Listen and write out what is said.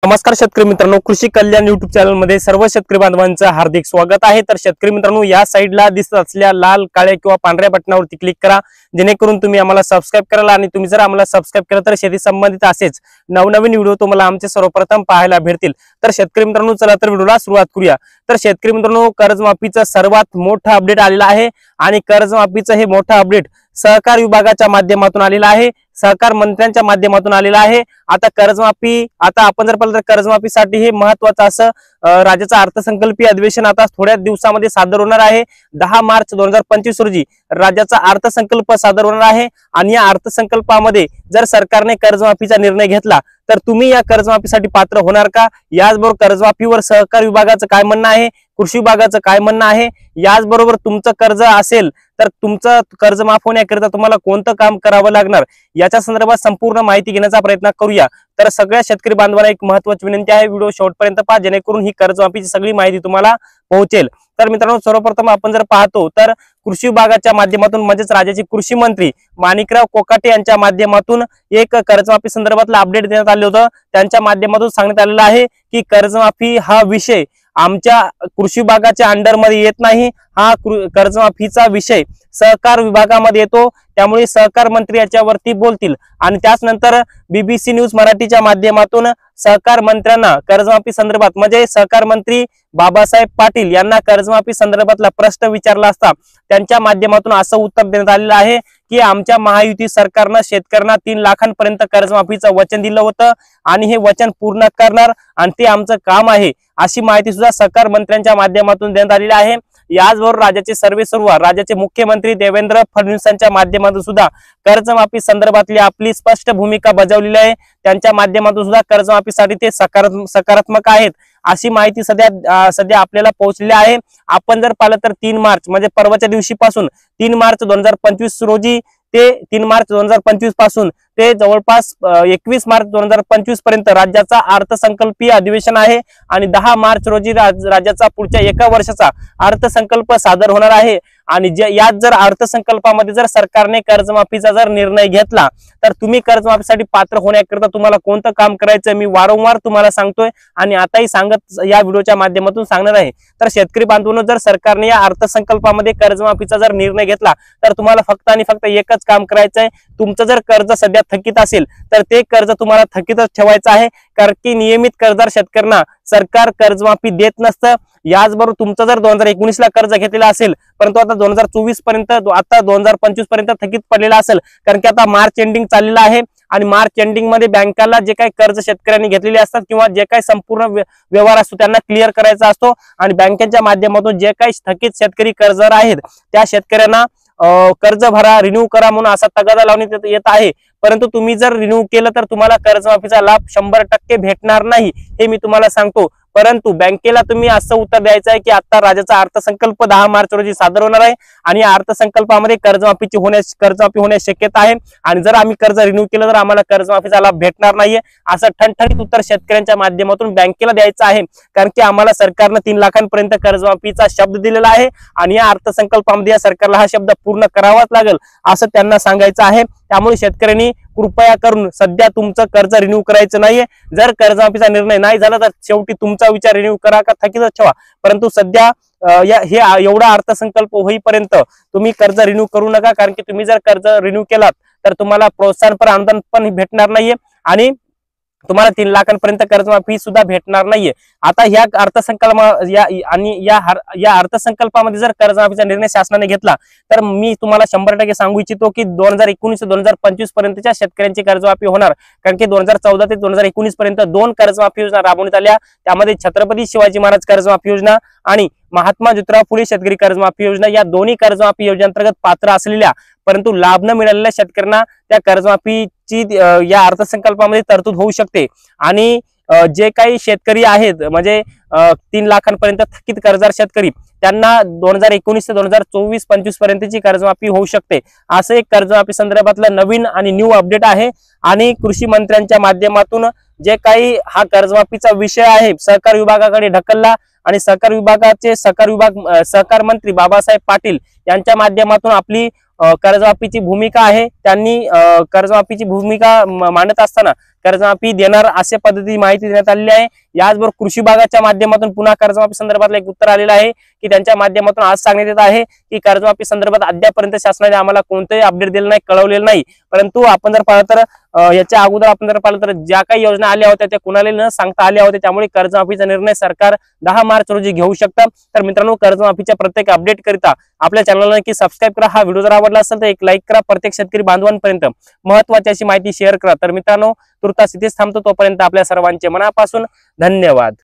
नमस्कार शेतकरी मित्रांनो, कृषी कल्याण युट्यूब चॅनल मध्ये सर्व शेतकरी बांधवांचं हार्दिक स्वागत आहे। तर शेतकरी मित्रांनो, या साइडला दिसत असलेल्या लाल काळ्या किंवा पांढऱ्या बटनावरती क्लिक करा, जेणेकरून तुम्ही आम्हाला सबस्क्राइब कराल। आणि तुम्ही जर आम्हाला सबस्क्राइब केलं तर शेती संबंधित असेच नवनवीन व्हिडिओ तुम्हाला आमचे सर्वप्रथम पाहायला भेटतील। तर शेतकरी मित्रांनो, चला तर व्हिडिओला सुरुवात करूया। तर शेतकरी मित्रांनो, कर्जमाफीचं सर्वात मोठं अपडेट आलेलं आहे आणि कर्जमाफीचं हे मोठं अपडेट सहकार विभागाच्या माध्यमातून आलेला आहे, सहकार मंत्र्यांच्या माध्यमातून आलेला आहे। आता कर्जमाफी, आता आपण जर पाहिलं तर कर्जमाफीसाठी हे महत्त्वाचं असं राज्याचा अर्थसंकल्पीय अधिवेशन आता थोड्या दिवसामध्ये सादर होणार आहे। 10 मार्च 2025 रोजी राज्याचा अर्थसंकल्प सादर होणार आहे आणि या अर्थसंकल्पामध्ये जर सरकारने कर्जमाफीचा निर्णय घेतला तर तुम्ही या कर्जमाफीसाठी पात्र होणार का? याचबरोबर कर्जमाफीवर सहकार विभागाचं काय म्हणणं आहे, कृषी विभागाचं काय म्हणणं आहे, याचबरोबर तुमचं कर्ज असेल तर तुमचं कर्ज माफ होण्याकरिता तुम्हाला कोणतं काम करावं लागणार, याच्या संदर्भात संपूर्ण माहिती घेण्याचा प्रयत्न करूया। तर सगळ्या शेतकरी बांधवांना एक महत्त्वाची विनंती आहे, व्हिडिओ शेवटपर्यंत पहा, जेणेकरून ही कर्जमाफीची सगळी माहिती तुम्हाला पोहोचेल। तर मित्रांनो, सर्वप्रथम आपण जर पाहतो तर कृषी विभागाच्या माध्यमातून म्हणजेच राज्याचे कृषी मंत्री माणिकराव कोकाटे यांच्या माध्यमातून एक कर्जमाफी संदर्भातलं अपडेट देण्यात आलं होतं। त्यांच्या माध्यमातून सांगण्यात आलेलं आहे की कर्जमाफी हा विषय आमच्या कृषी विभागाच्या अंडरमध्ये येत नाही, हा कर्जमाफीचा विषय सहकार विभागामध्ये येतो, त्यामुळे सहकार मंत्री याच्यावरती बोलतील। आणि त्याचनंतर BBC न्यूज मराठीच्या माध्यमातून सहकार मंत्र्यांना कर्जमाफी संदर्भात म्हणजे सहकार मंत्री बाबासाहेब पाटील यांना कर्जमाफी संदर्भातला प्रश्न विचारला असता त्यांच्या माध्यमातून असं उत्तर देण्यात आलेलं आहे की आमच्या महायुती सरकारनं शेतकऱ्यांना 3 लाखांपर्यंत कर्जमाफीचं वचन दिलं होतं आणि हे वचन पूर्ण करणार आणि ते आमचं काम आहे, अशी माहिती सुद्धा सहकार मंत्र्यांच्या माध्यमातून देण्यात आलेली आहे। याचबरोबर राज्याचे सर्वेसर्वा राज्याचे मुख्यमंत्री देवेंद्र फडणवीसांच्या माध्यमातून सुद्धा कर्जमाफी संदर्भातली आपली स्पष्ट भूमिका बजावलेली आहे। त्यांच्या माध्यमातून सुद्धा कर्जमाफीसाठी ते सकारात्मक आहेत, अशी माहिती सध्या आपल्याला पोहोचलेली आहे। आपण जर पाहिलं तर 3 मार्च म्हणजे परवाच्या दिवशीपासून 3 मार्च 2025 रोजी ते 3 मार्च 2025 पासून ते जवळपास 21 मार्च 2025 पर्यंत राज्याचा अर्थसंकल्पीय अधिवेशन आहे आणि 10 मार्च रोजी राज्याचा पुढच्या 1 वर्षाचा अर्थसंकल्प सादर होणार आहे। आणि यात जर अर्थसंकल्पामध्ये जर सरकारने कर्जमाफीचा जर निर्णय घेतला तर तुम्ही कर्जमाफीसाठी पात्र होण्याकरिता तुम्हाला कोणतं काम करायचं मी वारंवार तुम्हाला सांगतोय आणि आताही सांगत या व्हिडिओच्या माध्यमातून सांगणार आहे। तर शेतकरी बांधवांनो, जर सरकारने या अर्थसंकल्पामध्ये कर्जमाफीचा जर निर्णय घेतला तर तुम्हाला फक्त आणि फक्त एकच काम करायचं आहे, तुमचं जर कर्ज सध्या थकीत असेल तर ते कर्ज तुम्हाला थकीतच ठेवायचं आहे, कारण की नियमित कर्जदार शेतकऱ्यांना सरकार कर्जमाफी देत नसतं। याचबरोबर तुमचं जर 2019 ला कर्ज घेतलेला असेल परंतु आता 2024 पर्यंत आता 2025 पर्यंत थकीत पडलेला असेल, कारण की आता मार्च एंडिंग चाललेला आहे आणि मार्च एंडिंग मध्ये बँकाला जे काही कर्ज शेतकऱ्यांनी घेतलेले असतात किंवा जे काही संपूर्ण व्यवहार असतो त्यांना क्लिअर करायचा असतो आणि बँकेच्या माध्यमातून जे काही थकीत शेतकरी कर्जदार आहेत त्या शेतकऱ्यांना कर्ज भरा, रिन्यू करा म्हणून असा तगादा लावण्यात येत आहे। परंतु तुम्ही जर रिन्यू केलं तर तुम्हाला कर्जमाफीचा लाभ 100% भेटणार नाही, हे मी तुम्हाला सांगतो। परंतु बँकेला तुम्ही असं उत्तर द्यायचं आहे की आता राज्याचा अर्थसंकल्प 10 मार्च रोजी सादर होणार आहे आणि या अर्थसंकल्पामध्ये कर्जमाफी होण्याची शक्यता आहे आणि जर आम्ही कर्ज रिन्यू केलं तर आम्हाला कर्जमाफीचा लाभ भेटणार नाहीये, असं ठणठणीत उत्तर शेतकऱ्यांच्या माध्यमातून बँकेला द्यायचं आहे। कारण की आम्हाला सरकारनं 3 लाखांपर्यंत कर्जमाफीचा शब्द दिलेला आहे आणि या अर्थसंकल्पामध्ये या सरकारला हा शब्द पूर्ण करावाच लागेल, असं त्यांना सांगायचं आहे। त्यामुळे शेतकऱ्यांनी कृपया करून सध्या तुमचं कर्ज रिन्यू करायचं नाहीये। जर कर्जमाफीचा निर्णय नाही झाला तर शेवटी तुमचा विचार रिन्यू करा का थकीतच ठेवा, परंतु सध्या हे एवढा अर्थसंकल्प होईपर्यंत तुम्ही कर्ज रिन्यू करू नका, कारण की तुम्ही जर कर्ज रिन्यू केलात तर तुम्हाला प्रोत्साहनपर अनुदान पण भेटणार नाहीये आणि तुम्हाला 3 लाखांपर्यंत कर्जमाफी सुद्धा भेटणार नाहीये। आता ह्या या अर्थसंकल्पामध्ये जर कर्जमाफीचा निर्णय शासनाने घेतला तर मी तुम्हाला 100% सांगू इच्छितो की 2019 ते 2025 पर्यंतच्या शेतकऱ्यांची कर्जमाफी होणार, कारण की 2014 ते 2019 पर्यंत 2 कर्जमाफी योजना राबवण्यात आल्या, त्यामध्ये छत्रपती शिवाजी महाराज कर्जमाफी योजना आणि महात्मा ज्योतिराव फुले शेतकरी कर्जमाफी योजना, या दोन्ही कर्जमाफी योजनेअंतर्गत पात्र असलेल्या परंतु लाभ न मिळालेल्या शेतकऱ्यांना त्या कर्जमाफीची या अर्थसंकल्पामध्ये तरतूद होऊ शकते। आणि जे काही शेतकरी आहेत म्हणजे 3 लाखांपर्यंत थकीत कर्जदार शेतकरी त्यांना 2019 ते 2024-25 पर्यंतची कर्जमाफी होऊ शकते, असं एक कर्जमाफी संदर्भातलं नवीन आणि न्यू अपडेट आहे। आणि कृषी मंत्र्यांच्या माध्यमातून जे काही हा कर्जमाफीचा विषय आहे सहकार विभागाकडे ढकलला आणि सहकार विभागाचे सहकार मंत्री बाबासाहेब पाटील यांच्या माध्यमातून आपली कर्जमाफीची भूमिका आहे. त्यांनी कर्जमाफीची भूमिका मांडत असताना कर्जमाफी देणार अशा पद्धती माहिती देण्यात आलेली आहे. याचबरोबर कृषी विभागाच्या माध्यमातून पुन्हा कर्जमाफी संदर्भातलं एक उत्तर आलेलं आहे की त्यांच्या माध्यमातून आज सांगण्यात येत आहे की कर्जमाफी संदर्भात अद्यापर्यंत शासनाने आम्हाला कोणतेही अपडेट दिलं नाही, कळवलेलं नाही. परंतु आपण जर पाहिलं तर याच्या अगोदर आपण जर पाहिलं तर ज्या काही योजना आल्या होत्या त्या कुणाला न सांगता आल्या होत्या. त्यामुळे कर्जमाफीचा निर्णय सरकार 10 मार्च रोजी घेऊ शकतं. तर मित्रांनो, कर्जमाफीच्या प्रत्येक अपडेट करिता आपल्या चॅनलला नक्की सबस्क्राईब करा. हा व्हिडिओ जर आवडला असेल तर एक लाईक करा. प्रत्येक शेतकरी बांधवांपर्यंत महत्त्वाची अशी माहिती शेअर करा. तर मित्रांनो, तुर्तास इथेच थांबतो. तोपर्यंत आपल्या सर्वांचे मनापासून धन्यवाद.